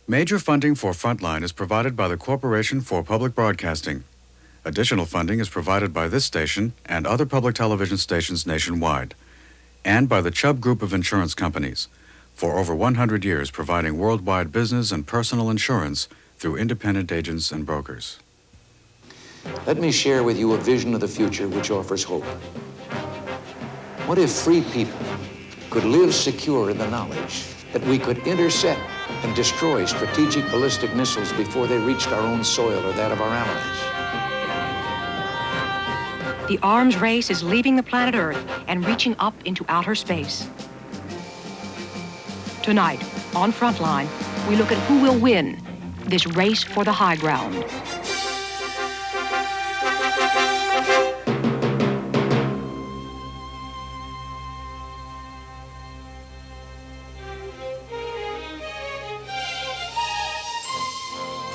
Major funding for Frontline is provided by the Corporation for Public Broadcasting. Additional funding is provided by this station and other public television stations nationwide, and by the Chubb Group of Insurance Companies, for over 100 years providing worldwide business and personal insurance through independent agents and brokers. Let me share with you a vision of the future which offers hope. What if free people could live secure in the knowledge that we could intercept and destroy strategic ballistic missiles before they reached our own soil or that of our allies? The arms race is leaving the planet Earth and reaching up into outer space. Tonight, on Frontline, we look at who will win this race for the high ground.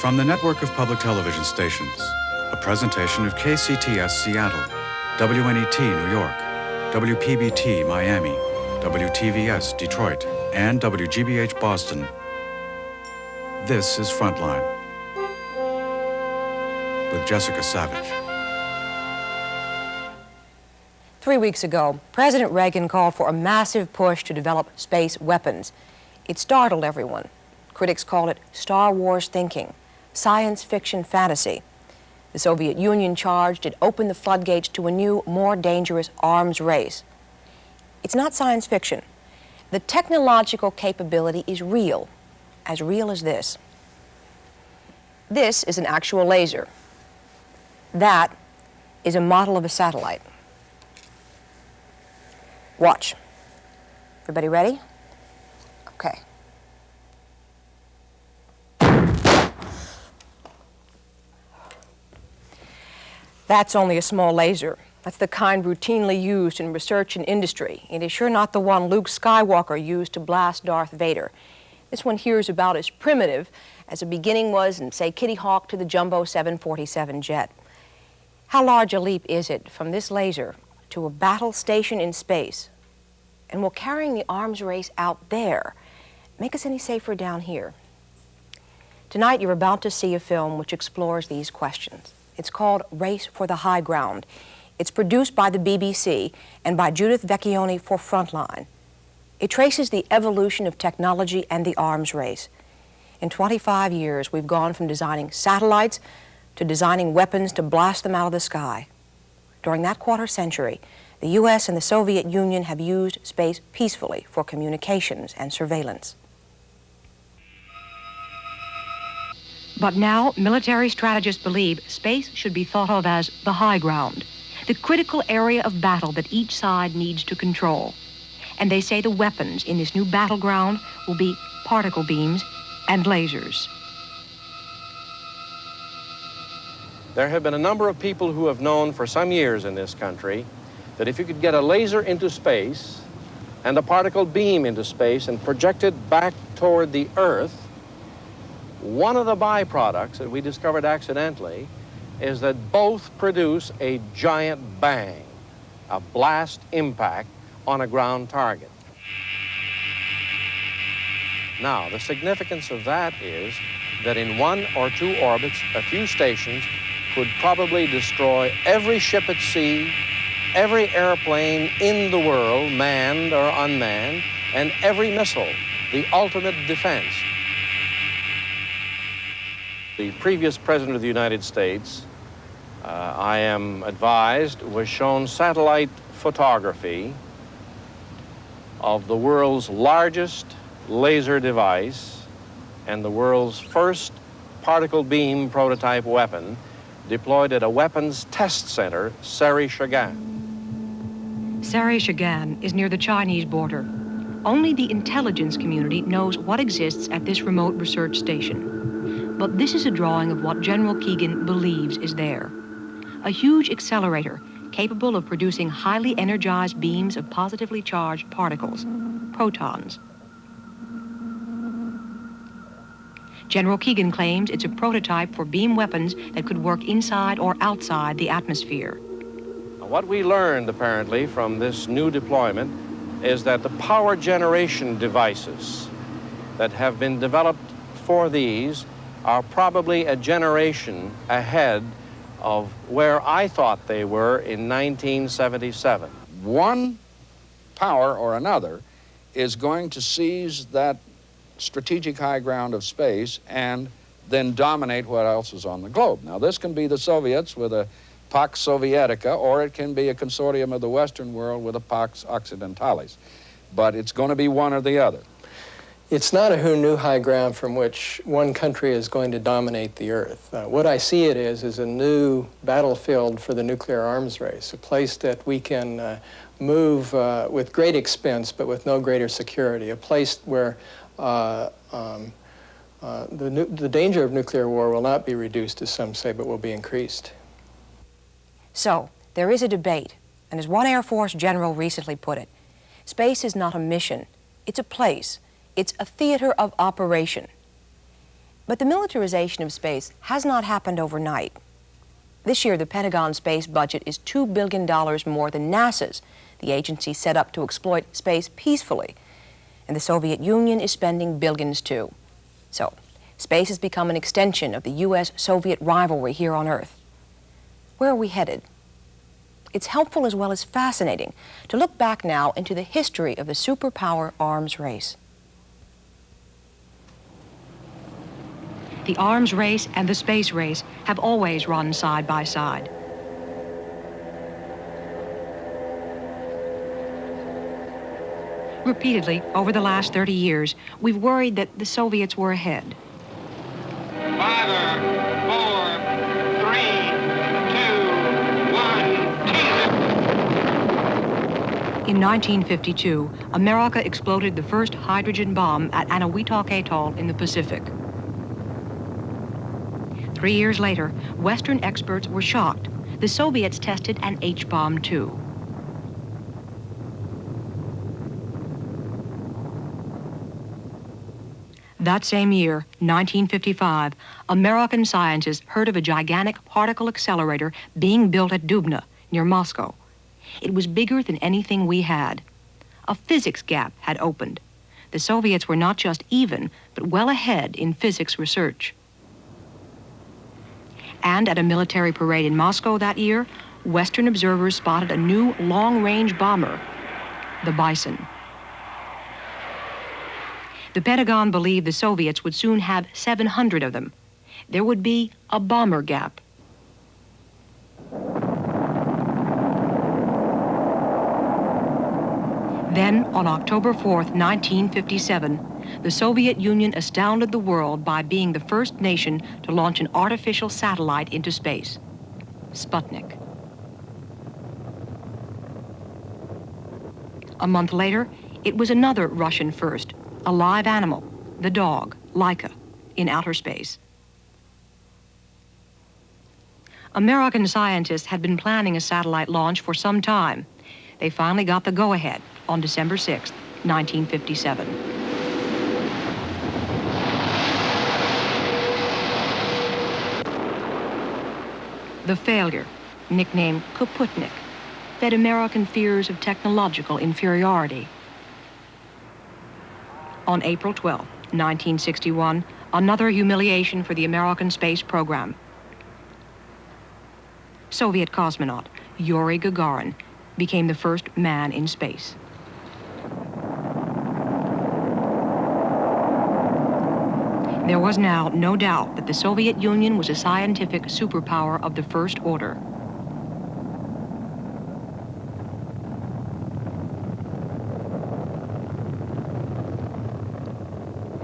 From the network of public television stations, a presentation of KCTS Seattle, WNET New York, WPBT Miami, WTVS Detroit, and WGBH Boston. This is Frontline with Jessica Savage. 3 weeks ago, President Reagan called for a massive push to develop space weapons. It startled everyone. Critics call it Star Wars thinking, science fiction fantasy. The Soviet Union charged it opened the floodgates to a new, more dangerous arms race. It's not science fiction. The technological capability is real as this. This is an actual laser. That is a model of a satellite. Watch. Everybody ready? Okay. That's only a small laser. That's the kind routinely used in research and industry. It is sure not the one Luke Skywalker used to blast Darth Vader. This one here is about as primitive as a beginning was in, say, Kitty Hawk to the jumbo 747 jet. How large a leap is it from this laser to a battle station in space? And will carrying the arms race out there make us any safer down here? Tonight, you're about to see a film which explores these questions. It's called Race for the High Ground. It's produced by the BBC and by Judith Vecchione for Frontline. It traces the evolution of technology and the arms race. In 25 years, we've gone from designing satellites to designing weapons to blast them out of the sky. During that quarter century, the U.S. and the Soviet Union have used space peacefully for communications and surveillance. But now, military strategists believe space should be thought of as the high ground, the critical area of battle that each side needs to control. And they say the weapons in this new battleground will be particle beams and lasers. There have been a number of people who have known for some years in this country that if you could get a laser into space and a particle beam into space and project it back toward the Earth, one of the byproducts that we discovered accidentally is that both produce a giant bang, a blast impact on a ground target. Now, the significance of that is that in 1 or 2 orbits, a few stations could probably destroy every ship at sea, every airplane in the world, manned or unmanned, and every missile, the ultimate defense. The previous President of the United States, I am advised, was shown satellite photography of the world's largest laser device and the world's first particle beam prototype weapon deployed at a weapons test center, Sari-Shagan. Sari-Shagan is near the Chinese border. Only the intelligence community knows what exists at this remote research station. But this is a drawing of what General Keegan believes is there. A huge accelerator capable of producing highly energized beams of positively charged particles, protons. General Keegan claims it's a prototype for beam weapons that could work inside or outside the atmosphere. What we learned, apparently, from this new deployment is that the power generation devices that have been developed for these are probably a generation ahead of where I thought they were in 1977. One power or another is going to seize that strategic high ground of space and then dominate what else is on the globe. Now, this can be the Soviets with a Pax Sovietica, or it can be a consortium of the Western world with a Pax Occidentalis. But it's going to be one or the other. It's not a who knew high ground from which one country is going to dominate the Earth. What I see it is a new battlefield for the nuclear arms race, a place that we can move with great expense but with no greater security, a place where the danger of nuclear war will not be reduced, as some say, but will be increased. So, there is a debate, and as one Air Force general recently put it, space is not a mission, it's a place. It's a theater of operation. But the militarization of space has not happened overnight. This year, the Pentagon space budget is $2 billion more than NASA's, the agency set up to exploit space peacefully. And the Soviet Union is spending billions too. So, space has become an extension of the U.S.-Soviet rivalry here on Earth. Where are we headed? It's helpful as well as fascinating to look back now into the history of the superpower arms race. The arms race and the space race have always run side by side. Repeatedly, over the last 30 years, we've worried that the Soviets were ahead. 5, 4, 3, 2, 1, In 1952, America exploded the first hydrogen bomb at Anahuac Atoll in the Pacific. 3 years later, Western experts were shocked. The Soviets tested an H-bomb too. That same year, 1955, American scientists heard of a gigantic particle accelerator being built at Dubna, near Moscow. It was bigger than anything we had. A physics gap had opened. The Soviets were not just even, but well ahead in physics research. And at a military parade in Moscow that year, Western observers spotted a new long-range bomber, the Bison. The Pentagon believed the Soviets would soon have 700 of them. There would be a bomber gap. Then, on October 4th, 1957, the Soviet Union astounded the world by being the first nation to launch an artificial satellite into space, Sputnik. A month later, it was another Russian first, a live animal, the dog, Laika, in outer space. American scientists had been planning a satellite launch for some time. They finally got the go-ahead on December 6th, 1957. The failure, nicknamed Kaputnik, fed American fears of technological inferiority. On April 12, 1961, another humiliation for the American space program. Soviet cosmonaut Yuri Gagarin became the first man in space. There was now no doubt that the Soviet Union was a scientific superpower of the first order.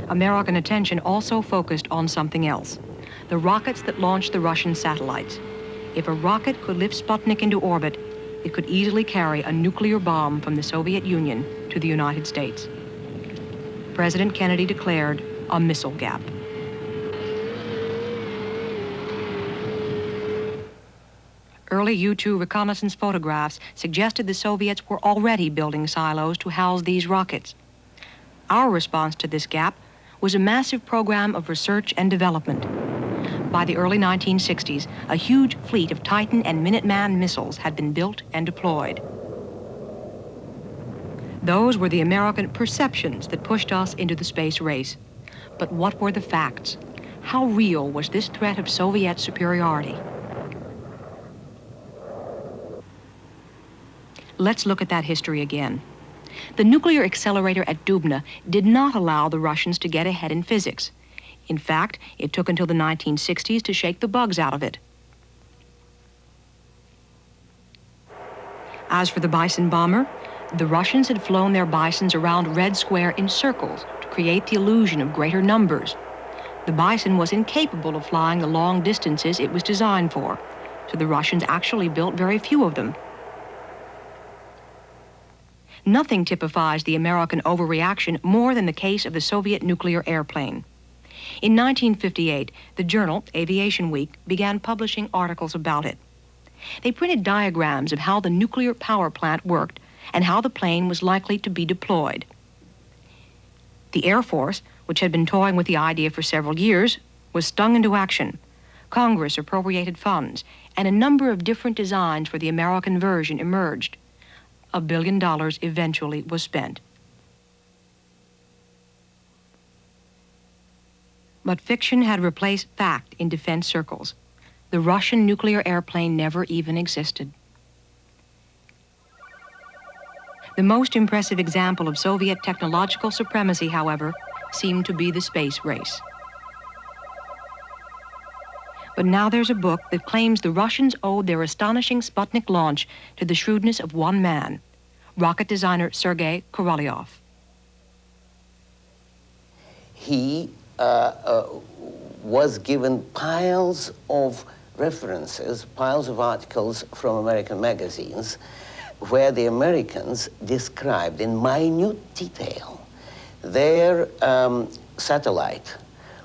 American attention also focused on something else, the rockets that launched the Russian satellites. If a rocket could lift Sputnik into orbit, it could easily carry a nuclear bomb from the Soviet Union to the United States. President Kennedy declared a missile gap. Early U-2 reconnaissance photographs suggested the Soviets were already building silos to house these rockets. Our response to this gap was a massive program of research and development. By the early 1960s, a huge fleet of Titan and Minuteman missiles had been built and deployed. Those were the American perceptions that pushed us into the space race. But what were the facts? How real was this threat of Soviet superiority? Let's look at that history again. The nuclear accelerator at Dubna did not allow the Russians to get ahead in physics. In fact, it took until the 1960s to shake the bugs out of it. As for the Bison bomber, the Russians had flown their Bisons around Red Square in circles to create the illusion of greater numbers. The Bison was incapable of flying the long distances it was designed for, so the Russians actually built very few of them. Nothing typifies the American overreaction more than the case of the Soviet nuclear airplane. In 1958, the journal Aviation Week began publishing articles about it. They printed diagrams of how the nuclear power plant worked and how the plane was likely to be deployed. The Air Force, which had been toying with the idea for several years, was stung into action. Congress appropriated funds, and a number of different designs for the American version emerged. $1 billion eventually was spent. But fiction had replaced fact in defense circles. The Russian nuclear airplane never even existed. The most impressive example of Soviet technological supremacy, however, seemed to be the space race. But now there's a book that claims the Russians owed their astonishing Sputnik launch to the shrewdness of one man, rocket designer Sergei Korolev. He was given piles of references, piles of articles from American magazines, where the Americans described in minute detail their satellite,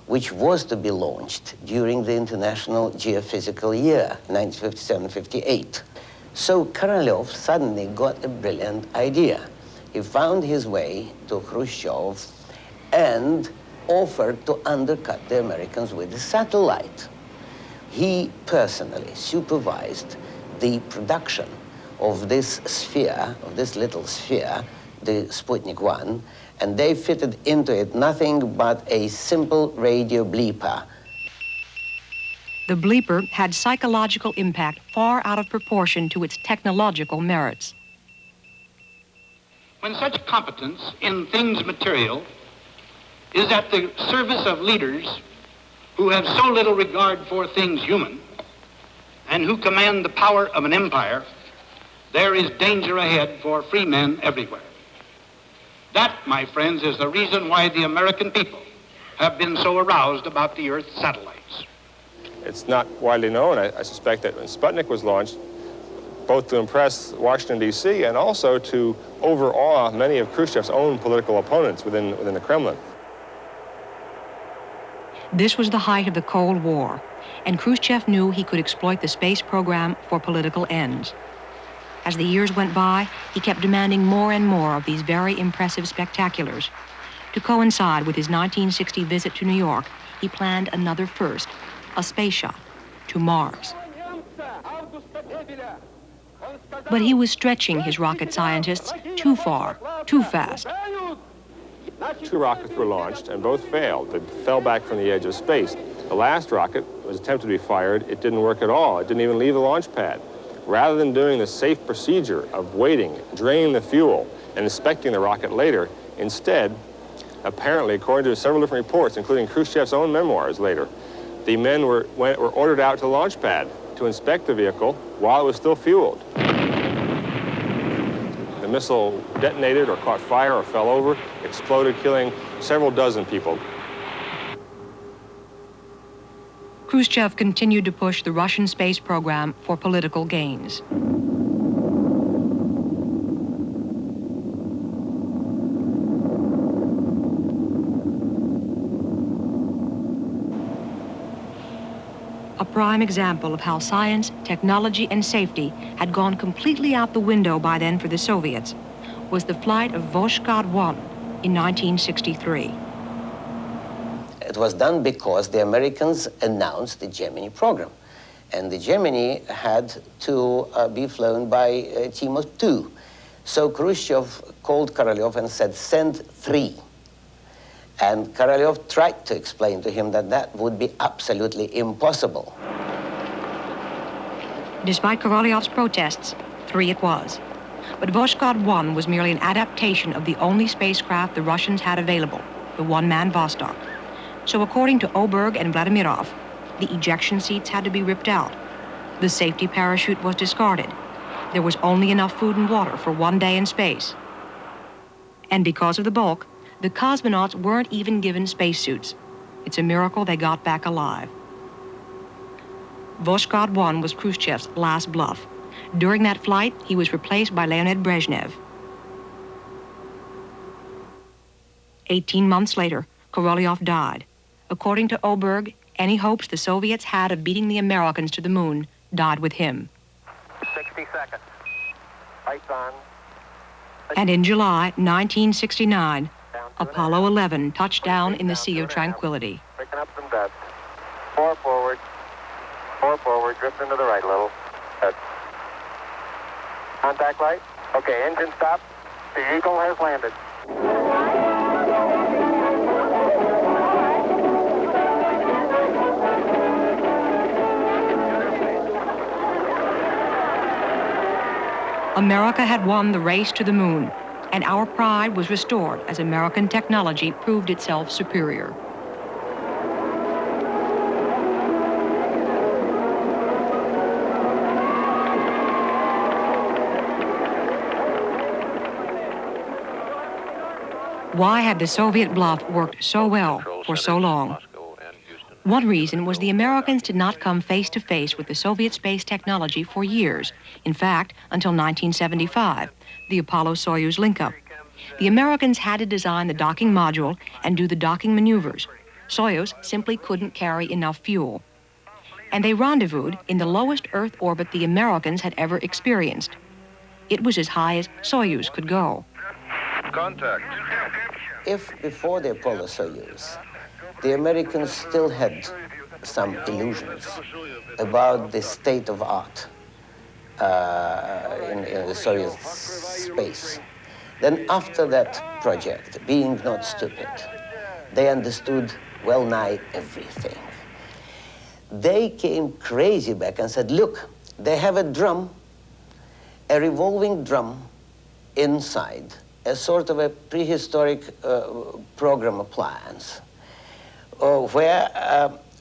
which was to be launched during the International Geophysical Year, 1957-58. So Korolev suddenly got a brilliant idea. He found his way to Khrushchev and offered to undercut the Americans with a satellite. He personally supervised the production of this sphere, of this little sphere, the Sputnik 1, and they fitted into it nothing but a simple radio bleeper. The bleeper had psychological impact far out of proportion to its technological merits. When such competence in things material is at the service of leaders who have so little regard for things human and who command the power of an empire, there is danger ahead for free men everywhere. That, my friends, is the reason why the American people have been so aroused about the Earth's satellites. It's not widely known. I suspect that when Sputnik was launched, both to impress Washington, D.C., and also to overawe many of Khrushchev's own political opponents within the Kremlin. This was the height of the Cold War, and Khrushchev knew he could exploit the space program for political ends. As the years went by, he kept demanding more and more of these very impressive spectaculars. To coincide with his 1960 visit to New York, he planned another first, a space shot to Mars. But he was stretching his rocket scientists too far, too fast. 2 rockets were launched, and both failed. They fell back from the edge of space. The last rocket was attempted to be fired. It didn't work at all. It didn't even leave the launch pad. Rather than doing the safe procedure of waiting, draining the fuel, and inspecting the rocket later, instead, apparently, according to several different reports, including Khrushchev's own memoirs later, the men were ordered out to the launch pad to inspect the vehicle while it was still fueled. The missile detonated or caught fire or fell over, exploded, killing several dozen people. Khrushchev continued to push the Russian space program for political gains. A prime example of how science, technology, and safety had gone completely out the window by then for the Soviets was the flight of Voskhod 1 in 1963. It was done because the Americans announced the Gemini program. And the Gemini had to be flown by a team of 2. So Khrushchev called Korolev and said, send 3. And Korolev tried to explain to him that that would be absolutely impossible. Despite Korolev's protests, 3 it was. But Voskhod 1 was merely an adaptation of the only spacecraft the Russians had available, the one-man Vostok. So according to Oberg and Vladimirov, the ejection seats had to be ripped out. The safety parachute was discarded. There was only enough food and water for 1 day in space. And because of the bulk, the cosmonauts weren't even given spacesuits. It's a miracle they got back alive. Voskhod 1 was Khrushchev's last bluff. During that flight, he was replaced by Leonid Brezhnev. 18 months later, Korolev died. According to Oberg, any hopes the Soviets had of beating the Americans to the moon died with him. 60 seconds. Lights on. And in July 1969, Apollo 11 touched down in the Sea of Tranquility. Picking up some dust. 4 forward. 4 forward. Drift into the right a little. Good. Contact light. Okay, engine stop. The Eagle has landed. America had won the race to the moon, and our pride was restored as American technology proved itself superior. Why had the Soviet bluff worked so well for so long? One reason was the Americans did not come face-to-face with the Soviet space technology for years. In fact, until 1975, the Apollo-Soyuz link-up. The Americans had to design the docking module and do the docking maneuvers. Soyuz simply couldn't carry enough fuel. And they rendezvoused in the lowest Earth orbit the Americans had ever experienced. It was as high as Soyuz could go. Contact. If before the Apollo-Soyuz, the Americans still had some illusions about the state of art in the Soviet space, then after that project, being not stupid, they understood well nigh everything. They came crazy back and said, look, they have a drum, a revolving drum inside, a sort of a prehistoric program appliance, where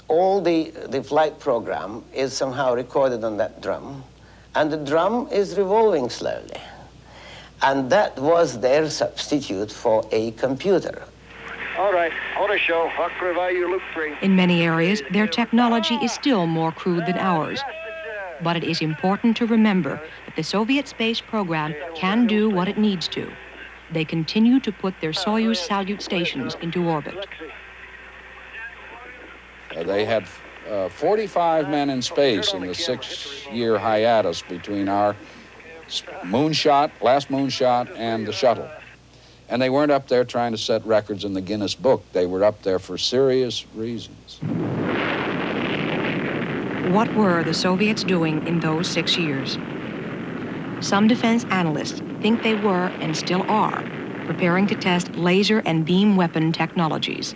all the flight program is somehow recorded on that drum, and the drum is revolving slowly. And that was their substitute for a computer. All right, auto show, Hawk Value, Loop 3. In many areas, their technology is still more crude than ours. But it is important to remember that the Soviet space program can do what it needs to. They continue to put their Soyuz Salyut stations into orbit. They had 45 men in space in the 6-year hiatus between our last moonshot, and the shuttle. And they weren't up there trying to set records in the Guinness Book. They were up there for serious reasons. What were the Soviets doing in those 6 years? Some defense analysts think they were, and still are, preparing to test laser and beam weapon technologies.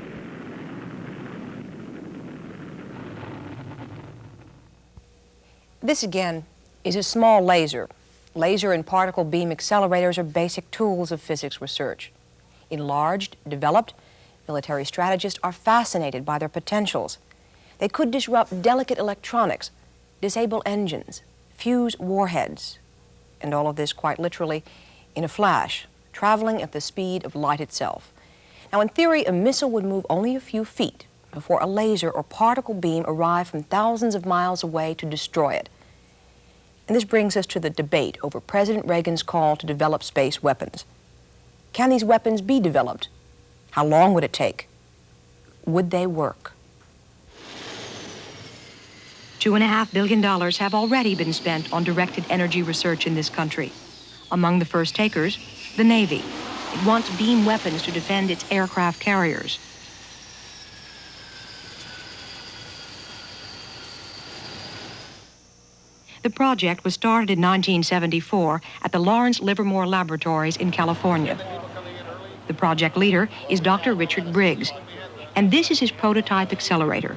This, again, is a small laser. Laser and particle beam accelerators are basic tools of physics research. Enlarged, developed, military strategists are fascinated by their potentials. They could disrupt delicate electronics, disable engines, fuse warheads, and all of this quite literally in a flash, traveling at the speed of light itself. Now, in theory, a missile would move only a few feet before a laser or particle beam arrived from thousands of miles away to destroy it. And this brings us to the debate over President Reagan's call to develop space weapons. Can these weapons be developed? How long would it take? Would they work? $2.5 billion have already been spent on directed energy research in this country. Among the first takers, the Navy. It wants beam weapons to defend its aircraft carriers. The project was started in 1974 at the Lawrence Livermore Laboratories in California. The project leader is Dr. Richard Briggs, and this is his prototype accelerator.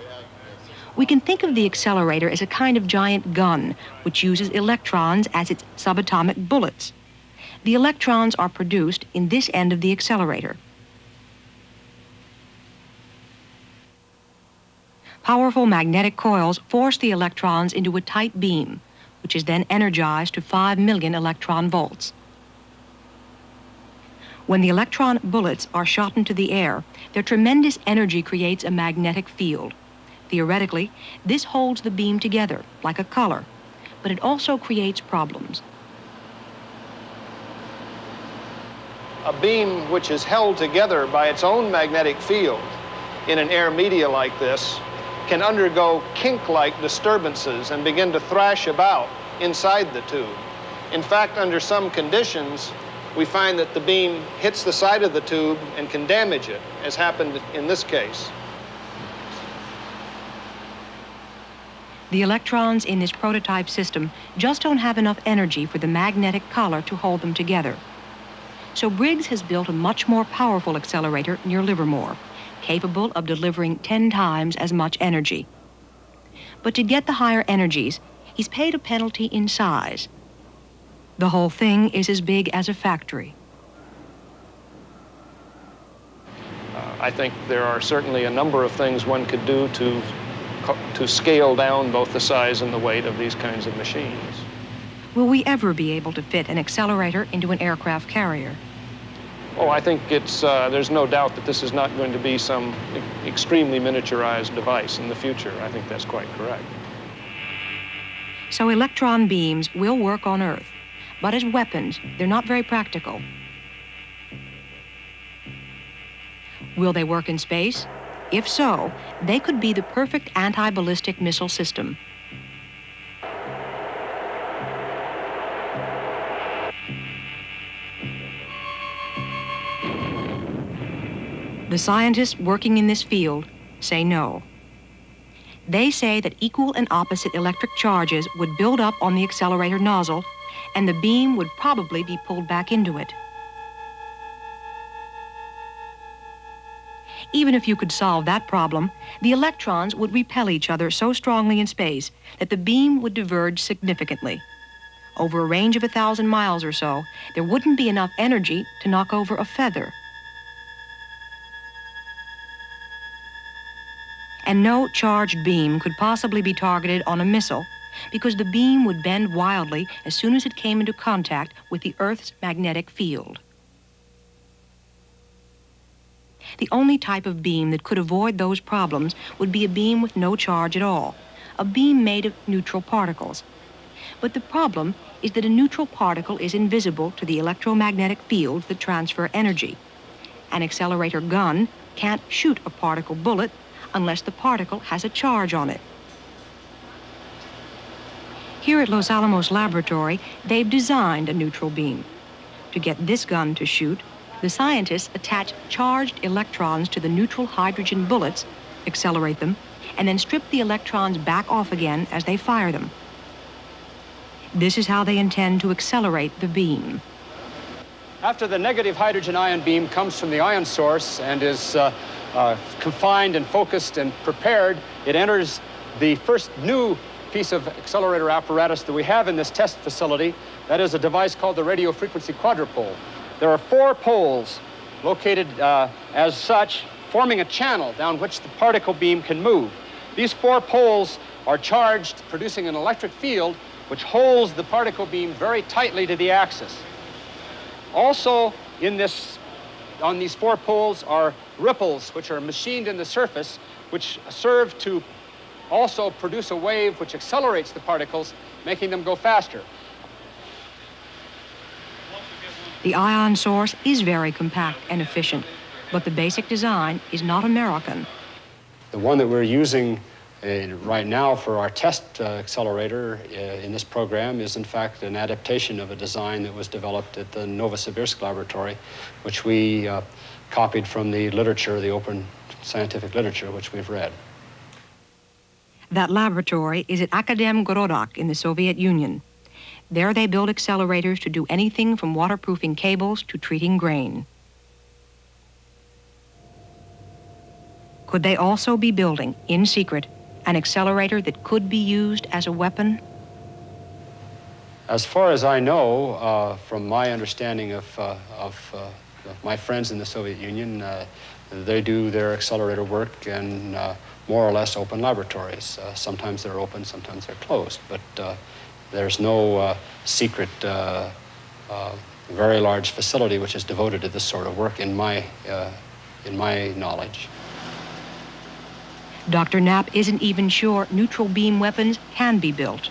We can think of the accelerator as a kind of giant gun which uses electrons as its subatomic bullets. The electrons are produced in this end of the accelerator. Powerful magnetic coils force the electrons into a tight beam, which is then energized to 5 million electron volts. When the electron bullets are shot into the air, their tremendous energy creates a magnetic field. Theoretically, this holds the beam together, like a collar, but it also creates problems. A beam which is held together by its own magnetic field in an air media like this can undergo kink-like disturbances and begin to thrash about inside the tube. In fact, under some conditions, we find that the beam hits the side of the tube and can damage it, as happened in this case. The electrons in this prototype system just don't have enough energy for the magnetic collar to hold them together. So Briggs has built a much more powerful accelerator near Livermore, capable of delivering 10 times as much energy. But to get the higher energies, he's paid a penalty in size. The whole thing is as big as a factory. I think there are certainly a number of things one could do to scale down both the size and the weight of these kinds of machines. Will we ever be able to fit an accelerator into an aircraft carrier? Oh, I think there's no doubt that this is not going to be some extremely miniaturized device in the future. I think that's quite correct. So electron beams will work on Earth, but as weapons, they're not very practical. Will they work in space? If so, they could be the perfect anti-ballistic missile system. The scientists working in this field say no. They say that equal and opposite electric charges would build up on the accelerator nozzle, and the beam would probably be pulled back into it. Even if you could solve that problem, the electrons would repel each other so strongly in space that the beam would diverge significantly. Over a range of 1,000 miles or so, there wouldn't be enough energy to knock over a feather. And no charged beam could possibly be targeted on a missile because the beam would bend wildly as soon as it came into contact with the Earth's magnetic field. The only type of beam that could avoid those problems would be a beam with no charge at all, a beam made of neutral particles. But the problem is that a neutral particle is invisible to the electromagnetic fields that transfer energy. An accelerator gun can't shoot a particle bullet unless the particle has a charge on it. Here at Los Alamos Laboratory, they've designed a neutral beam. To get this gun to shoot, the scientists attach charged electrons to the neutral hydrogen bullets, accelerate them, and then strip the electrons back off again as they fire them. This is how they intend to accelerate the beam. After the negative hydrogen ion beam comes from the ion source and is confined and focused and prepared, it enters the first new piece of accelerator apparatus that we have in this test facility. That is a device called the radio frequency quadrupole. There are 4 poles located as such, forming a channel down which the particle beam can move. These 4 poles are charged, producing an electric field which holds the particle beam very tightly to the axis. Also on these 4 poles are ripples which are machined in the surface, which serve to also produce a wave which accelerates the particles, making them go faster. The ion source is very compact and efficient, but the basic design is not American. The one that we're using right now for our test accelerator in this program is in fact an adaptation of a design that was developed at the Novosibirsk laboratory, which we copied from the literature, the open scientific literature, which we've read. That laboratory is at Akademgorodok in the Soviet Union. There they build accelerators to do anything from waterproofing cables to treating grain. Could they also be building, in secret, an accelerator that could be used as a weapon? As far as I know, from my understanding of my friends in the Soviet Union, they do their accelerator work in more or less open laboratories. Sometimes they're open, sometimes they're closed, but there's no secret, very large facility which is devoted to this sort of work in my knowledge. Dr. Knapp isn't even sure neutral beam weapons can be built.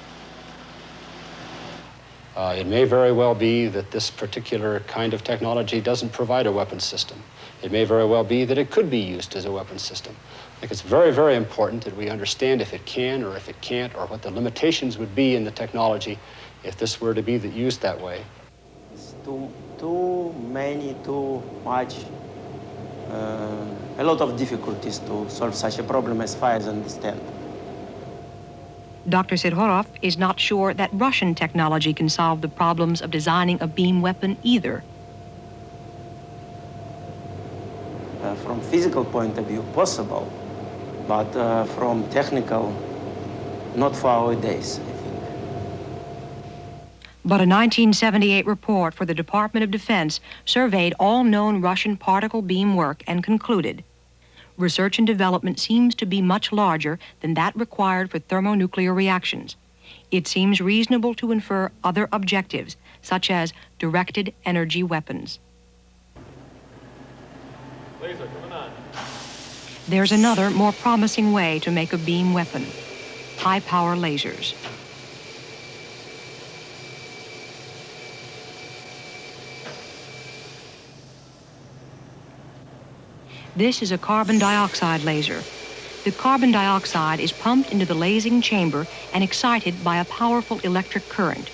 It may very well be that this particular kind of technology doesn't provide a weapons system. It may very well be that it could be used as a weapons system. I think it's very, very important that we understand if it can or if it can't, or what the limitations would be in the technology if this were to be used that way. It's too much, a lot of difficulties to solve such a problem as far as I understand. Dr. Sidorov is not sure that Russian technology can solve the problems of designing a beam weapon either. From physical point of view, possible, but from technical, not for our days, I think. But a 1978 report for the Department of Defense surveyed all known Russian particle beam work and concluded research and development seems to be much larger than that required for thermonuclear reactions. It seems reasonable to infer other objectives, such as directed energy weapons. Laser, coming on. There's another, more promising way to make a beam weapon: high-power lasers. This is a carbon dioxide laser. The carbon dioxide is pumped into the lasing chamber and excited by a powerful electric current.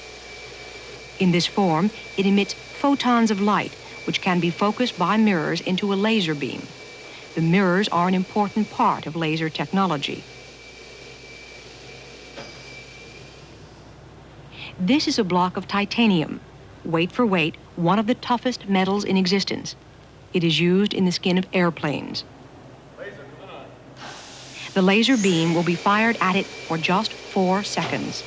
In this form, it emits photons of light, which can be focused by mirrors into a laser beam. The mirrors are an important part of laser technology. This is a block of titanium, weight for weight, one of the toughest metals in existence. It is used in the skin of airplanes. The laser beam will be fired at it for just 4 seconds.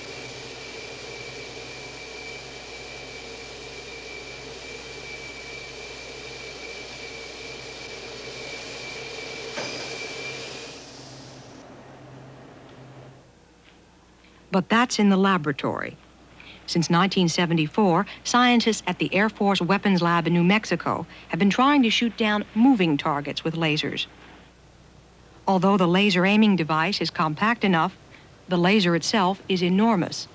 But that's in the laboratory. Since 1974, scientists at the Air Force Weapons Lab in New Mexico have been trying to shoot down moving targets with lasers. Although the laser aiming device is compact enough, the laser itself is enormous.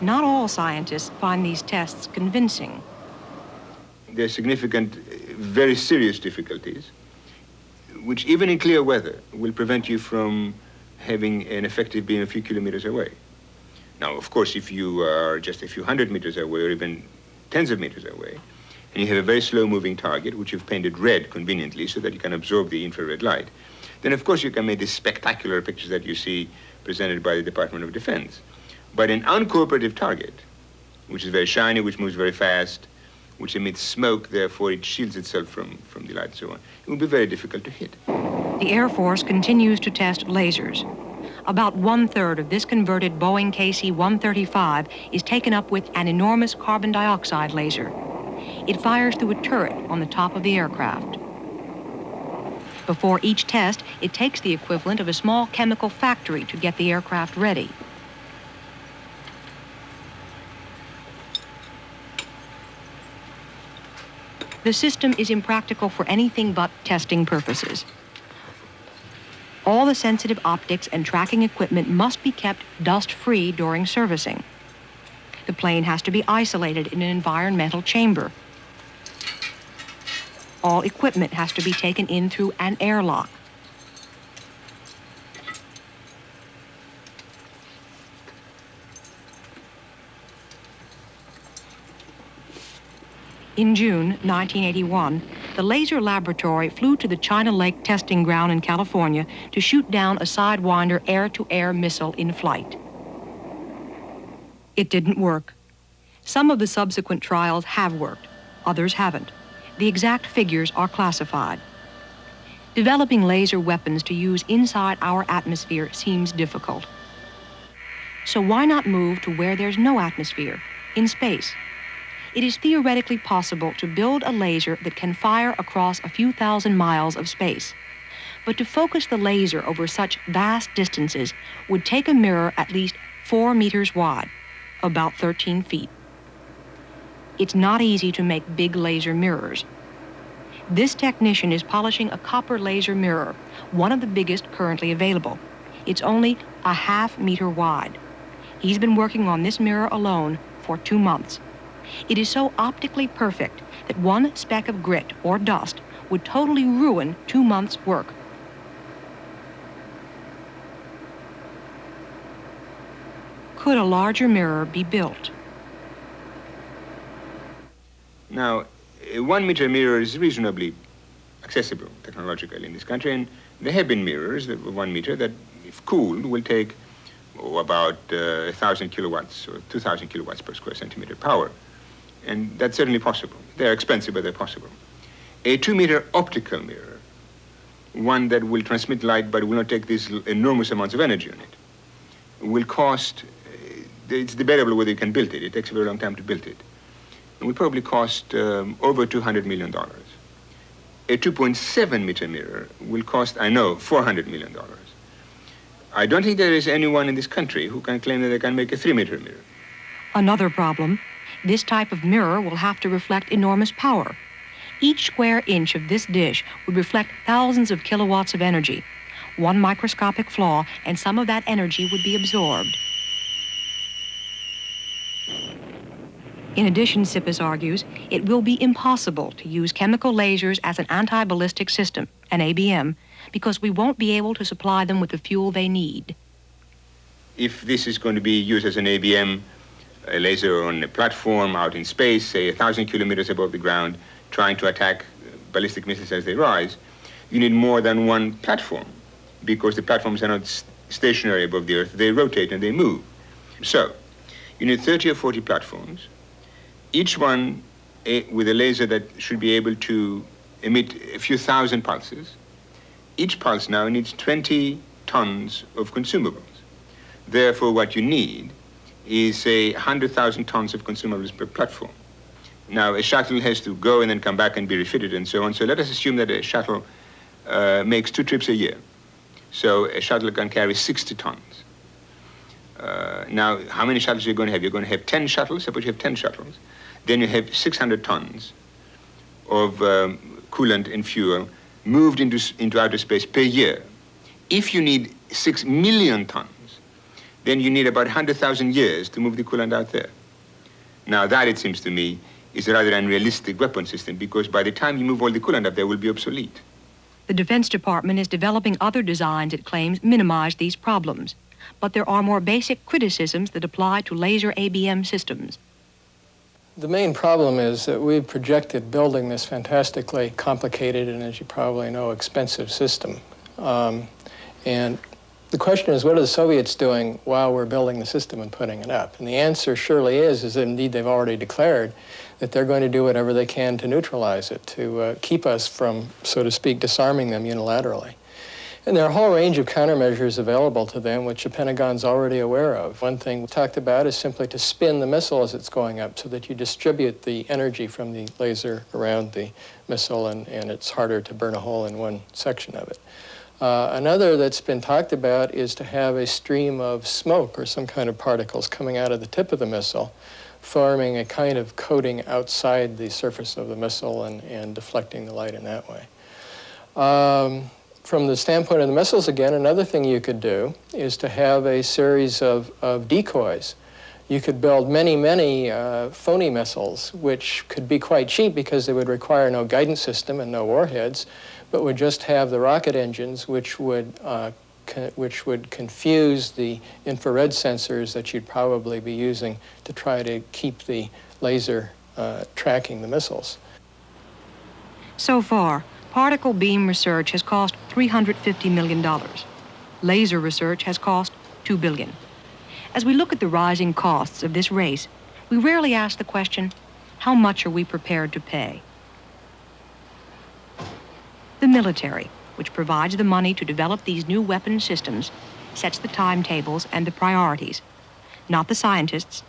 Not all scientists find these tests convincing. There are significant, very serious difficulties, which even in clear weather will prevent you from having an effective beam a few kilometers away. Now, of course, if you are just a few hundred meters away or even tens of meters away, and you have a very slow-moving target, which you've painted red conveniently so that you can absorb the infrared light, then of course you can make these spectacular pictures that you see presented by the Department of Defense. But an uncooperative target, which is very shiny, which moves very fast, which emits smoke, therefore it shields itself from the light and so on, it will be very difficult to hit. The Air Force continues to test lasers. About 1/3 of this converted Boeing KC-135 is taken up with an enormous carbon dioxide laser. It fires through a turret on the top of the aircraft. Before each test, it takes the equivalent of a small chemical factory to get the aircraft ready. The system is impractical for anything but testing purposes. All the sensitive optics and tracking equipment must be kept dust-free during servicing. The plane has to be isolated in an environmental chamber. All equipment has to be taken in through an airlock. In June 1981, the laser laboratory flew to the China Lake testing ground in California to shoot down a Sidewinder air-to-air missile in flight. It didn't work. Some of the subsequent trials have worked, others haven't. The exact figures are classified. Developing laser weapons to use inside our atmosphere seems difficult. So why not move to where there's no atmosphere, in space? It is theoretically possible to build a laser that can fire across a few thousand miles of space. But to focus the laser over such vast distances would take a mirror at least 4 meters wide, about 13 feet. It's not easy to make big laser mirrors. This technician is polishing a copper laser mirror, one of the biggest currently available. It's only a ½ meter wide. He's been working on this mirror alone for 2 months. It is so optically perfect that one speck of grit or dust would totally ruin 2 months' work. Could a larger mirror be built? Now, a 1 meter mirror is reasonably accessible technologically in this country, and there have been mirrors that were 1 meter that, if cooled, will take about 1,000 kilowatts or 2,000 kilowatts per square centimeter power. And that's certainly possible. They're expensive, but they're possible. A 2 meter optical mirror, one that will transmit light but will not take these enormous amounts of energy on it, will cost, it's debatable whether you can build it. It takes a very long time to build it. It will probably cost over $200 million. A 2.7 meter mirror will cost, I know, $400 million. I don't think there is anyone in this country who can claim that they can make a 3 meter mirror. Another problem, this type of mirror will have to reflect enormous power. Each square inch of this dish would reflect thousands of kilowatts of energy. One microscopic flaw, and some of that energy would be absorbed. In addition, Sippes argues, it will be impossible to use chemical lasers as an anti-ballistic system, an ABM, because we won't be able to supply them with the fuel they need. If this is going to be used as an ABM, a laser on a platform out in space, say 1,000 kilometers above the ground, trying to attack ballistic missiles as they rise, you need more than one platform, because the platforms are not stationary above the Earth. They rotate and they move. So, you need 30 or 40 platforms, each one with a laser that should be able to emit a few thousand pulses. Each pulse now needs 20 tons of consumables. Therefore, what you need is, say, 100,000 tons of consumables per platform. Now, a shuttle has to go and then come back and be refitted and so on. So let us assume that a shuttle makes 2 trips a year. So a shuttle can carry 60 tons. Now, how many shuttles are you going to have? You're going to have 10 shuttles. Suppose you have 10 shuttles. Then you have 600 tons of coolant and fuel moved into outer space per year. If you need 6 million tons, then you need about 100,000 years to move the coolant out there. Now that, it seems to me, is a rather unrealistic weapon system, because by the time you move all the coolant up there, it will be obsolete. The Defense Department is developing other designs it claims minimize these problems. But there are more basic criticisms that apply to laser ABM systems. The main problem is that we've projected building this fantastically complicated and, as you probably know, expensive system. And the question is, what are the Soviets doing while we're building the system and putting it up? And the answer surely is that indeed they've already declared that they're going to do whatever they can to neutralize it, to keep us from, so to speak, disarming them unilaterally. And there are a whole range of countermeasures available to them, which the Pentagon's already aware of. One thing we talked about is simply to spin the missile as it's going up so that you distribute the energy from the laser around the missile, and it's harder to burn a hole in one section of it. Another that's been talked about is to have a stream of smoke or some kind of particles coming out of the tip of the missile, forming a kind of coating outside the surface of the missile and deflecting the light in that way. From the standpoint of the missiles, again, another thing you could do is to have a series of decoys You could build many, many phony missiles, which could be quite cheap because they would require no guidance system and no warheads, but would just have the rocket engines, which would confuse the infrared sensors that you'd probably be using to try to keep the laser tracking the missiles. So far, particle beam research has cost $350 million. Laser research has cost $2 billion. As we look at the rising costs of this race, we rarely ask the question, how much are we prepared to pay? The military, which provides the money to develop these new weapon systems, sets the timetables and the priorities, not the scientists,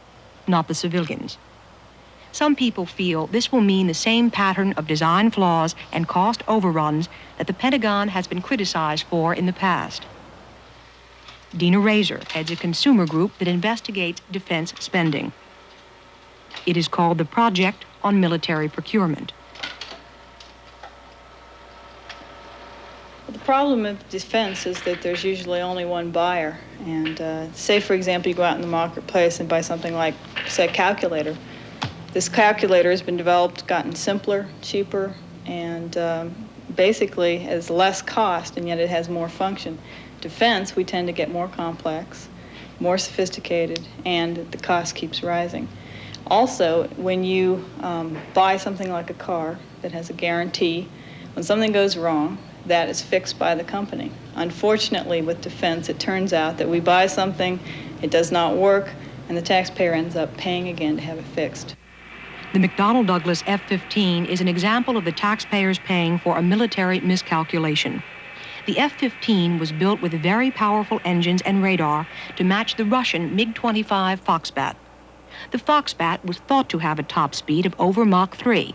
not the civilians. Some people feel this will mean the same pattern of design flaws and cost overruns that the Pentagon has been criticized for in the past. Dina Razor heads a consumer group that investigates defense spending. It is called the Project on Military Procurement. The problem with defense is that there's usually only one buyer. And say, for example, you go out in the marketplace and buy something like, say, a calculator. This calculator has been developed, gotten simpler, cheaper, and basically has less cost, and yet it has more function. Defense, we tend to get more complex, more sophisticated, and the cost keeps rising. Also, when you buy something like a car that has a guarantee, when something goes wrong, that is fixed by the company. Unfortunately, with defense, it turns out that we buy something, it does not work, and the taxpayer ends up paying again to have it fixed. The McDonnell Douglas F-15 is an example of the taxpayers paying for a military miscalculation. The F-15 was built with very powerful engines and radar to match the Russian MiG-25 Foxbat. The Foxbat was thought to have a top speed of over Mach 3.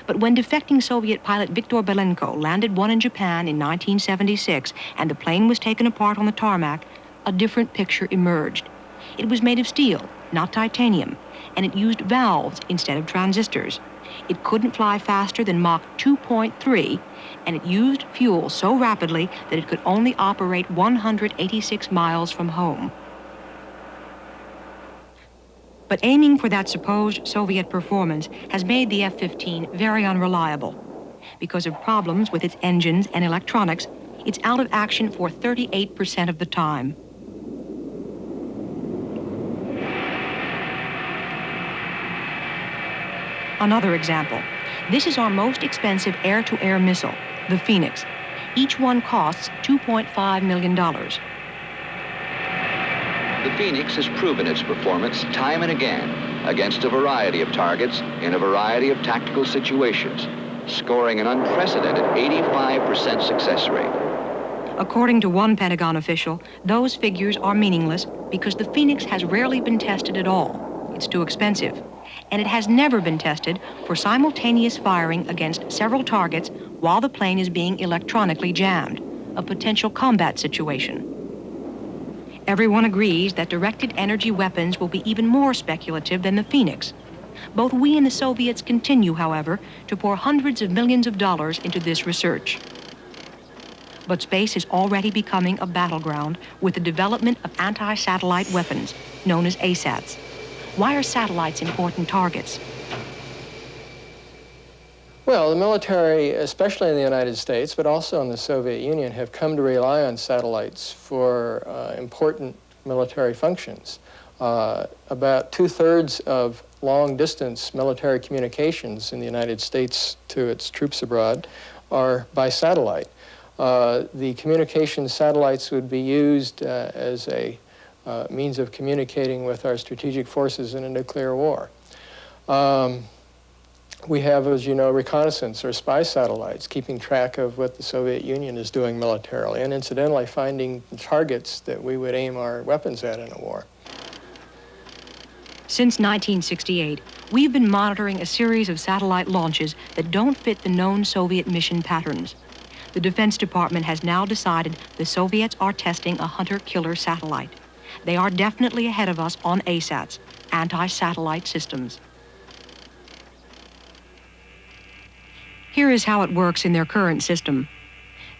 But when defecting Soviet pilot Viktor Belenko landed one in Japan in 1976 and the plane was taken apart on the tarmac, a different picture emerged. It was made of steel, not titanium, and it used valves instead of transistors. It couldn't fly faster than Mach 2.3, and it used fuel so rapidly that it could only operate 186 miles from home. But aiming for that supposed Soviet performance has made the F-15 very unreliable. Because of problems with its engines and electronics, it's out of action for 38% of the time. Another example. This is our most expensive air-to-air missile, the Phoenix. Each one costs $2.5 million. The Phoenix has proven its performance time and again against a variety of targets in a variety of tactical situations, scoring an unprecedented 85% success rate. According to one Pentagon official, those figures are meaningless because the Phoenix has rarely been tested at all. It's too expensive. And it has never been tested for simultaneous firing against several targets while the plane is being electronically jammed, a potential combat situation. Everyone agrees that directed energy weapons will be even more speculative than the Phoenix. Both we and the Soviets continue, however, to pour hundreds of millions of dollars into this research. But space is already becoming a battleground with the development of anti-satellite weapons, known as ASATs. Why are satellites important targets? Well, the military, especially in the United States, but also in the Soviet Union, have come to rely on satellites for important military functions. About 2/3 of long-distance military communications in the United States to its troops abroad are by satellite. The communication satellites would be used as a means of communicating with our strategic forces in a nuclear war. We have, as you know, reconnaissance or spy satellites, keeping track of what the Soviet Union is doing militarily, and incidentally finding targets that we would aim our weapons at in a war. Since 1968, we've been monitoring a series of satellite launches that don't fit the known Soviet mission patterns. The Defense Department has now decided the Soviets are testing a hunter-killer satellite. They are definitely ahead of us on ASATs, anti-satellite systems. Here is how it works in their current system.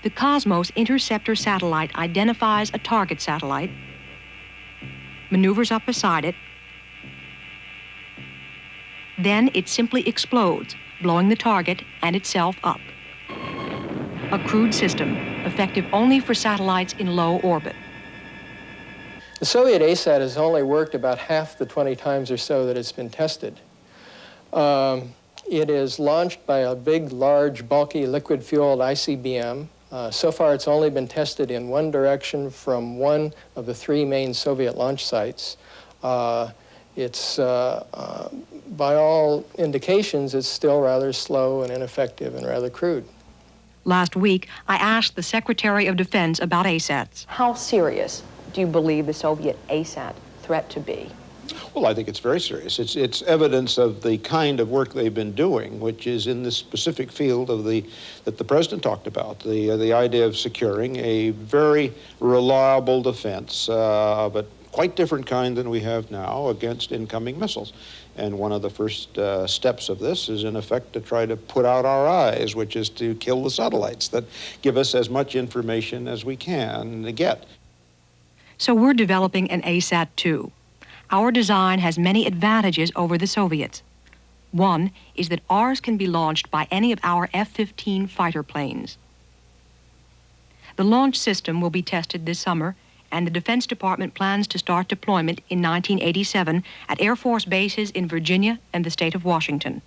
The Cosmos interceptor satellite identifies a target satellite, maneuvers up beside it, Then it simply explodes, blowing the target and itself up. A crude system, effective only for satellites in low orbit. The Soviet ASAT has only worked about half the 20 times or so that it's been tested. It is launched by a big, large, bulky, liquid-fueled ICBM. So far, it's only been tested in one direction from one of the 3 main Soviet launch sites. It's, by all indications, it's still rather slow and ineffective and rather crude. Last week, I asked the Secretary of Defense about ASATs. How serious do you believe the Soviet ASAT threat to be? Well, I think it's very serious. It's evidence of the kind of work they've been doing, which is in this specific field of that the President talked about, the idea of securing a very reliable defense, but quite different kind than we have now against incoming missiles. And one of the first steps of this is, in effect, to try to put out our eyes, which is to kill the satellites that give us as much information as we can get. So we're developing an ASAT too. Our design has many advantages over the Soviets. One is that ours can be launched by any of our F-15 fighter planes. The launch system will be tested this summer, and the Defense Department plans to start deployment in 1987 at Air Force bases in Virginia and the state of Washington.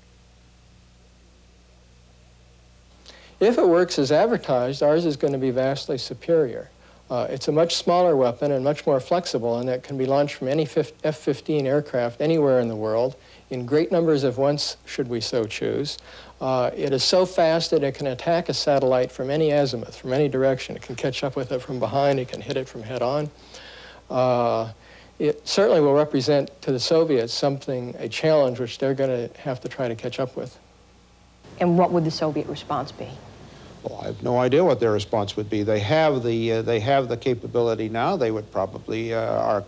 If it works as advertised, ours is going to be vastly superior. It's a much smaller weapon and much more flexible, and it can be launched from any F-15 aircraft anywhere in the world in great numbers of once, should we so choose. It is so fast that it can attack a satellite from any azimuth, from any direction. It can catch up with it from behind. It can hit it from head on. It certainly will represent to the Soviets a challenge which they're going to have to try to catch up with. And what would the Soviet response be? Well, I have no idea what their response would be. They have the capability now. They would probably,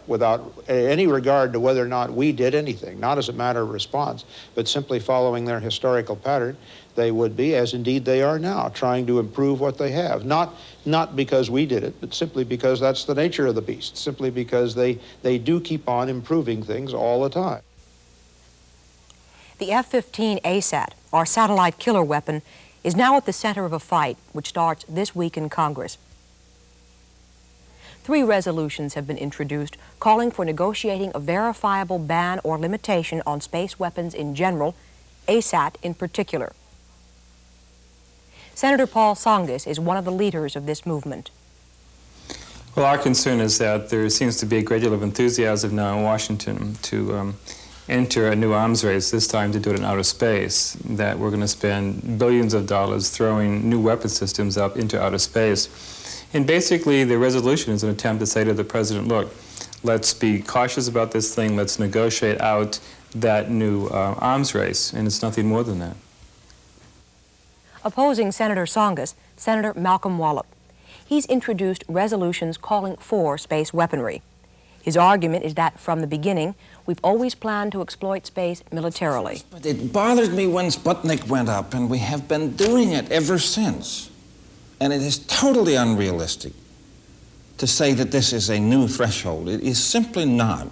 without any regard to whether or not we did anything, not as a matter of response, but simply following their historical pattern, they would be, as indeed they are now, trying to improve what they have. Not because we did it, but simply because that's the nature of the beast, simply because they do keep on improving things all the time. The F-15 ASAT, our satellite killer weapon, is now at the center of a fight which starts this week in Congress. 3 resolutions have been introduced calling for negotiating a verifiable ban or limitation on space weapons in general, ASAT in particular. Senator Paul Tsongas is one of the leaders of this movement. Well, our concern is that there seems to be a great deal of enthusiasm now in Washington to enter a new arms race, this time to do it in outer space, that we're going to spend billions of dollars throwing new weapon systems up into outer space. And basically, the resolution is an attempt to say to the President, look, let's be cautious about this thing, let's negotiate out that new arms race, and it's nothing more than that. Opposing Senator Tsongas, Senator Malcolm Wallop. He's introduced resolutions calling for space weaponry. His argument is that from the beginning, we've always planned to exploit space militarily. But it bothered me when Sputnik went up, and we have been doing it ever since. And it is totally unrealistic to say that this is a new threshold. It is simply not.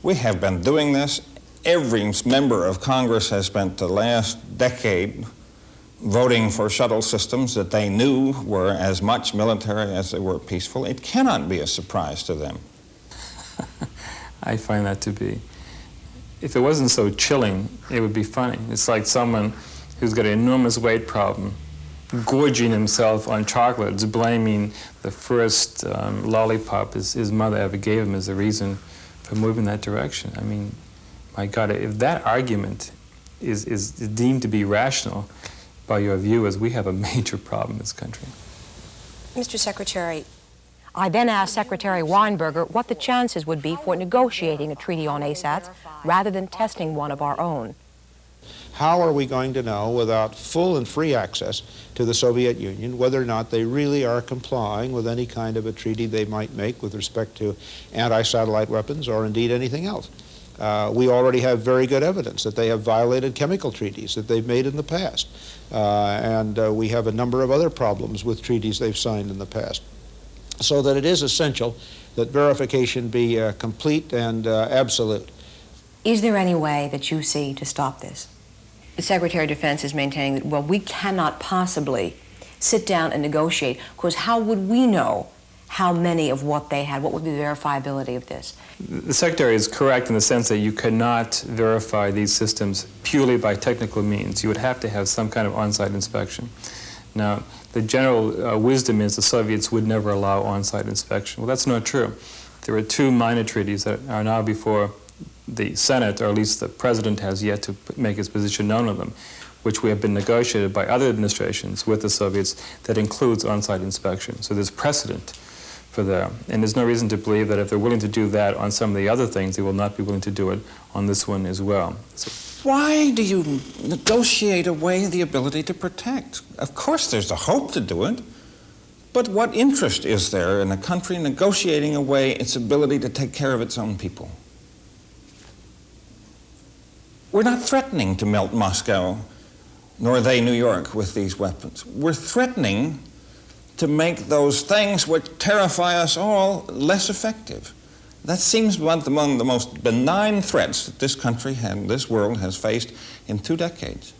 We have been doing this. Every member of Congress has spent the last decade voting for shuttle systems that they knew were as much military as they were peaceful. It cannot be a surprise to them. I find that to be. If it wasn't so chilling, it would be funny. It's like someone who's got an enormous weight problem, gorging himself on chocolates, blaming the first lollipop his mother ever gave him as the reason for moving that direction. I mean, my God, if that argument is deemed to be rational by your viewers, we have a major problem in this country. Mr. Secretary, I then asked Secretary Weinberger what the chances would be for negotiating a treaty on ASATs rather than testing one of our own. How are we going to know, without full and free access to the Soviet Union, whether or not they really are complying with any kind of a treaty they might make with respect to anti-satellite weapons or indeed anything else? We already have very good evidence that they have violated chemical treaties that they've made in the past. And we have a number of other problems with treaties they've signed in the past. So that it is essential that verification be complete and absolute. Is there any way that you see to stop this? The Secretary of Defense is maintaining that, well, we cannot possibly sit down and negotiate, because how would we know how many of what they had? What would be the verifiability of this? The Secretary is correct in the sense that you cannot verify these systems purely by technical means. You would have to have some kind of on-site inspection. Now, the general wisdom is the Soviets would never allow on-site inspection. Well, that's not true. There are two minor treaties that are now before the Senate, or at least the President has yet to make his position known on them, which we have been negotiated by other administrations with the Soviets that includes on-site inspection. So there's precedent for that. And there's no reason to believe that if they're willing to do that on some of the other things, they will not be willing to do it on this one as well. So, why do you negotiate away the ability to protect? Of course there's a hope to do it, but what interest is there in a country negotiating away its ability to take care of its own people? We're not threatening to melt Moscow, nor they New York, with these weapons. We're threatening to make those things which terrify us all less effective. That seems among the most benign threats that this country and this world has faced in 2 decades.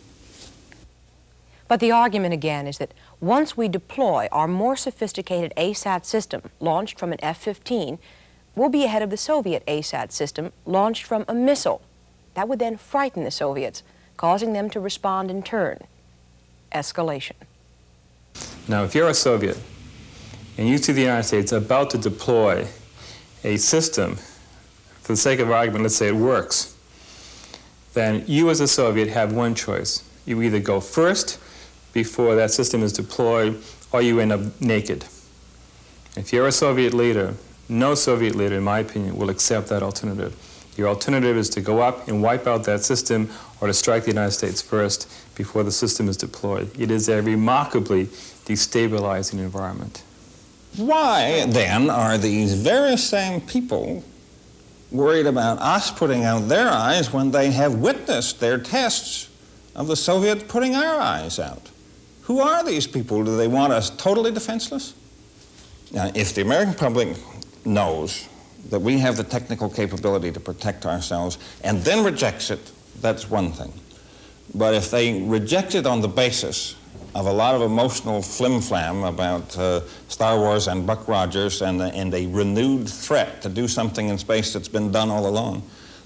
But the argument again is that once we deploy our more sophisticated ASAT system launched from an F-15, we'll be ahead of the Soviet ASAT system launched from a missile. That would then frighten the Soviets, causing them to respond in turn. Escalation. now, if you're a Soviet and you see the United States about to deploy a system, for the sake of argument, let's say it works, then you as a Soviet have one choice. You either go first before that system is deployed, or you end up naked. If you're a Soviet leader, no Soviet leader, in my opinion, will accept that alternative. Your alternative is to go up and wipe out that system, or to strike the United States first before the system is deployed. It is a remarkably destabilizing environment. Why, then, are these very same people worried about us putting out their eyes when they have witnessed their tests of the Soviets putting our eyes out? Who are these people? Do they want us totally defenseless? Now, if the American public knows that we have the technical capability to protect ourselves and then rejects it, that's one thing. But if they reject it on the basis of a lot of emotional flim-flam about Star Wars and Buck Rogers and a renewed threat to do something in space that's been done all along,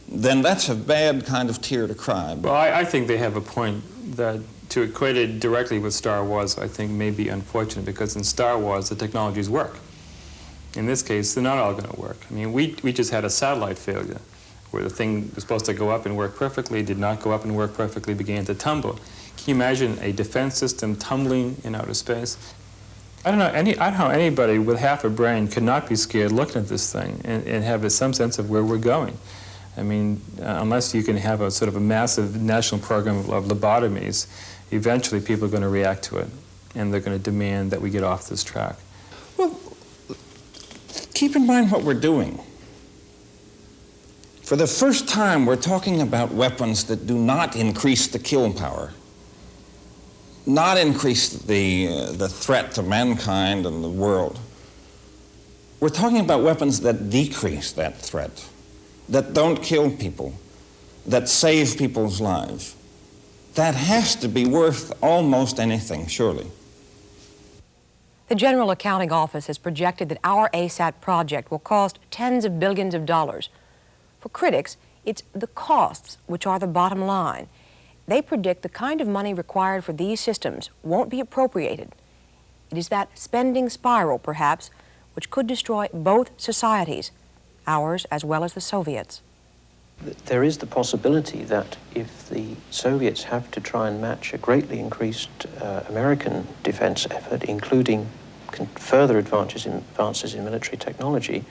then that's a bad kind of tear to cry. Well, I think they have a point that to equate it directly with Star Wars, I think may be unfortunate, because in Star Wars, the technologies work. In this case, they're not all going to work. I mean, we just had a satellite failure where the thing was supposed to go up and work perfectly, did not go up and work perfectly, began to tumble. Can you imagine a defense system tumbling in outer space? I don't know how anybody with half a brain could not be scared looking at this thing and have some sense of where we're going. I mean, unless you can have a sort of a massive national program of lobotomies, eventually people are going to react to it, and they're going to demand that we get off this track. Well, keep in mind what we're doing. For the first time, we're talking about weapons that do not increase the kill power, not increase the threat to mankind and the world. We're talking about weapons that decrease that threat, that don't kill people, that save people's lives. That has to be worth almost anything, surely. The General Accounting Office has projected that our ASAT project will cost tens of billions of dollars. For critics, it's the costs which are the bottom line. They predict the kind of money required for these systems won't be appropriated. It is that spending spiral, perhaps, which could destroy both societies, ours as well as the Soviets. There is the possibility that if the Soviets have to try and match a greatly increased American defense effort, including further advances in military technology,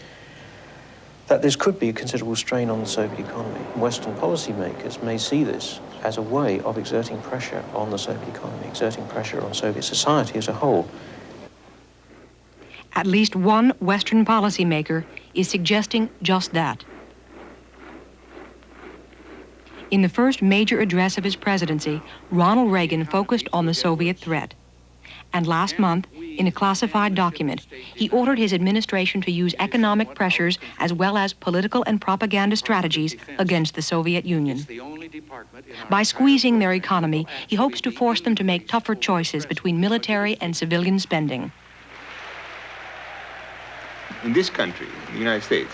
that this could be a considerable strain on the Soviet economy. Western policymakers may see this as a way of exerting pressure on the Soviet economy, exerting pressure on Soviet society as a whole. At least one Western policymaker is suggesting just that. In the first major address of his presidency, Ronald Reagan focused on the Soviet threat. And last month, In a classified document, he ordered his administration to use economic pressures as well as political and propaganda strategies against the Soviet Union. By squeezing their economy, he hopes to force them to make tougher choices between military and civilian spending. In this country, in the United States,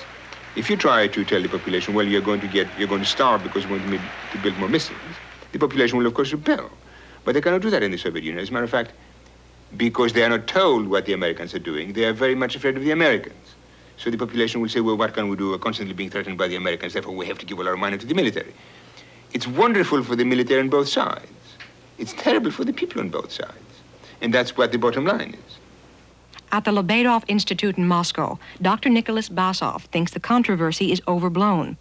if you try to tell the population, well, you're going to starve because we're going to build more missiles, the population will, of course, rebel. But they cannot do that in the Soviet Union. As a matter of fact, because they are not told what the Americans are doing, they are very much afraid of the Americans. So the population will say, well, what can we do? We're constantly being threatened by the Americans, therefore we have to give all our money to the military. It's wonderful for the military on both sides. It's terrible for the people on both sides. And that's what the bottom line is. At the Lebedev Institute in Moscow, Dr. Nicholas Basov thinks the controversy is overblown.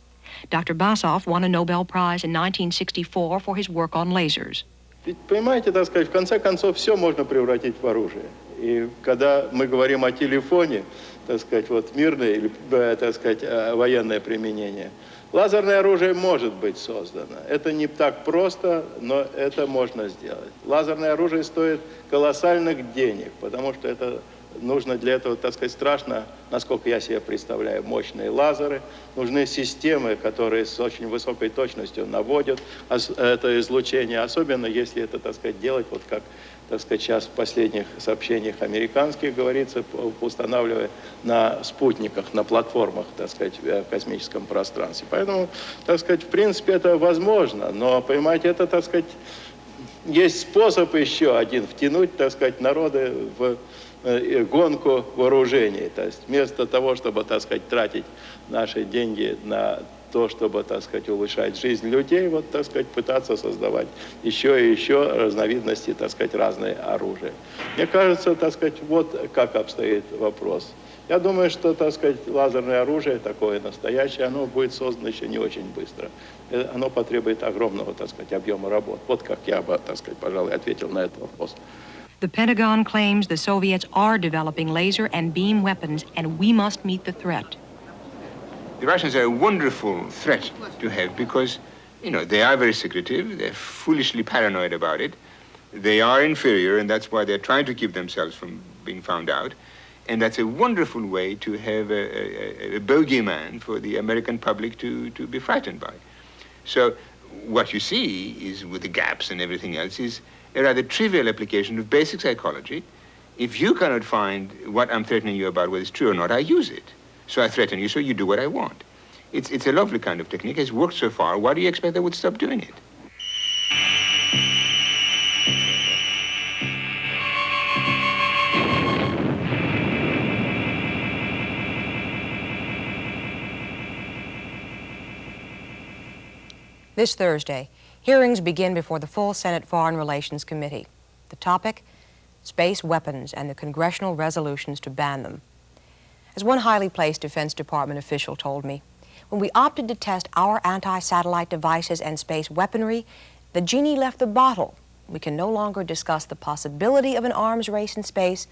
Dr. Basov won a Nobel Prize in 1964 for his work on lasers. Ведь, понимаете, так сказать, в конце концов, все можно превратить в оружие. И когда мы говорим о телефоне, так сказать, вот мирное или, так сказать, военное применение, лазерное оружие может быть создано. Это не так просто, но это можно сделать. Лазерное оружие стоит колоссальных денег, потому что это нужно для этого, так сказать, страшно, насколько я себе представляю, мощные лазеры. Нужны системы, которые с очень высокой точностью наводят это излучение, особенно если это, так сказать, делать, вот как, так сказать, сейчас в последних сообщениях американских говорится, устанавливая на спутниках, на платформах, так сказать, в космическом пространстве. Поэтому, так сказать, в принципе, это возможно, но, понимаете, это, так сказать, есть способ еще один втянуть, так сказать, народы в гонку вооружений. То есть вместо того, чтобы, так сказать, тратить наши деньги на то, чтобы, так сказать, улучшать жизнь людей, вот, так сказать, пытаться создавать еще и еще разновидности, так сказать, разные оружия. Мне кажется, так сказать, вот как обстоит вопрос. Я думаю, что, так сказать, лазерное оружие, такое настоящее, оно будет создано еще не очень быстро. Оно потребует огромного, так сказать, объема работ. Вот как я бы, так сказать, пожалуй, ответил на этот вопрос. The Pentagon claims the Soviets are developing laser and beam weapons, and we must meet the threat. The Russians are a wonderful threat to have because, you know, they are very secretive, they're foolishly paranoid about it, they are inferior, and that's why they're trying to keep themselves from being found out. And that's a wonderful way to have a bogeyman for the American public to be frightened by. So what you see is, with the gaps and everything else, is a rather trivial application of basic psychology. If you cannot find what I'm threatening you about, whether it's true or not, I use it. So I threaten you, so you do what I want. It's a lovely kind of technique. It's worked so far. Why do you expect they would stop doing it? This Thursday, hearings begin before the full Senate Foreign Relations Committee. The topic, space weapons and the congressional resolutions to ban them. As one highly placed Defense Department official told me, when we opted to test our anti-satellite devices and space weaponry, the genie left the bottle. We can no longer discuss the possibility of an arms race in space.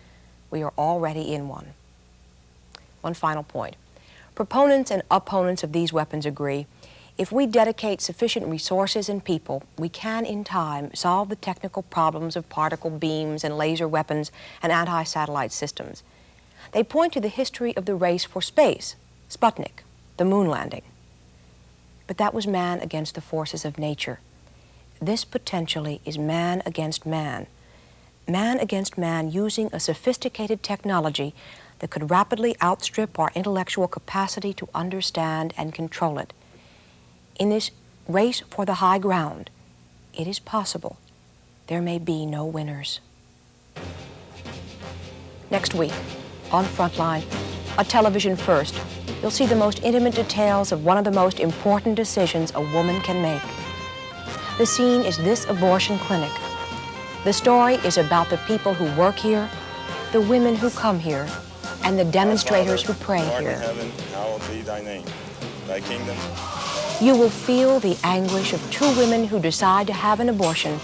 We are already in one. One final point. Proponents and opponents of these weapons agree, if we dedicate sufficient resources and people, we can, in time, solve the technical problems of particle beams and laser weapons and anti-satellite systems. They point to the history of the race for space, Sputnik, the moon landing. But that was man against the forces of nature. This potentially is man against man. Man against man using a sophisticated technology that could rapidly outstrip our intellectual capacity to understand and control it. In this race for the high ground, it is possible there may be no winners. Next week, on Frontline, a television first, you'll see the most intimate details of one of the most important decisions a woman can make. The scene is this abortion clinic. The story is about the people who work here, the women who come here, and the demonstrators who pray here. Hallowed be thy name. Thy kingdom. You will feel the anguish of two women who decide to have an abortion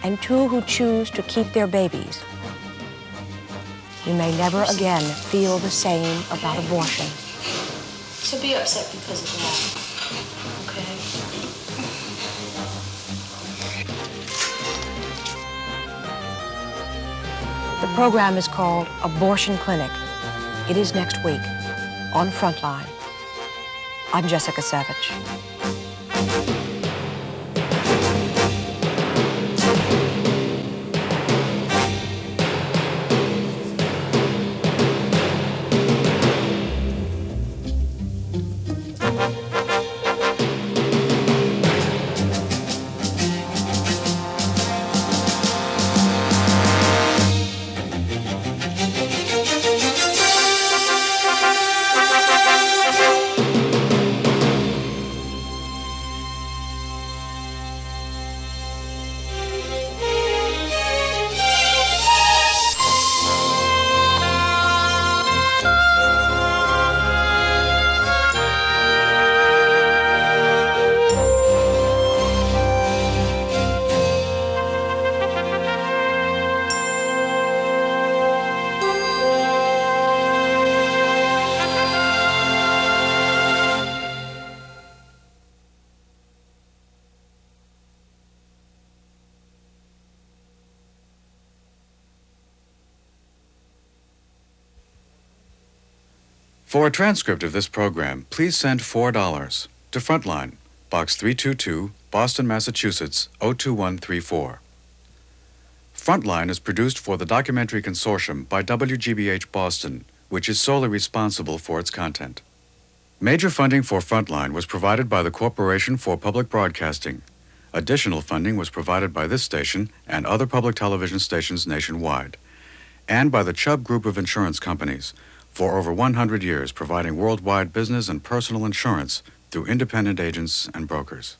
and two who choose to keep their babies. You may never again feel the same about abortion. So be upset because of that, okay? The program is called Abortion Clinic. It is next week on Frontline. I'm Jessica Savage. For a transcript of this program, please send $4 to Frontline, Box 322, Boston, Massachusetts, 02134. Frontline is produced for the Documentary Consortium by WGBH Boston, which is solely responsible for its content. Major funding for Frontline was provided by the Corporation for Public Broadcasting. Additional funding was provided by this station and other public television stations nationwide, and by the Chubb Group of Insurance Companies, for over 100 years providing worldwide business and personal insurance through independent agents and brokers.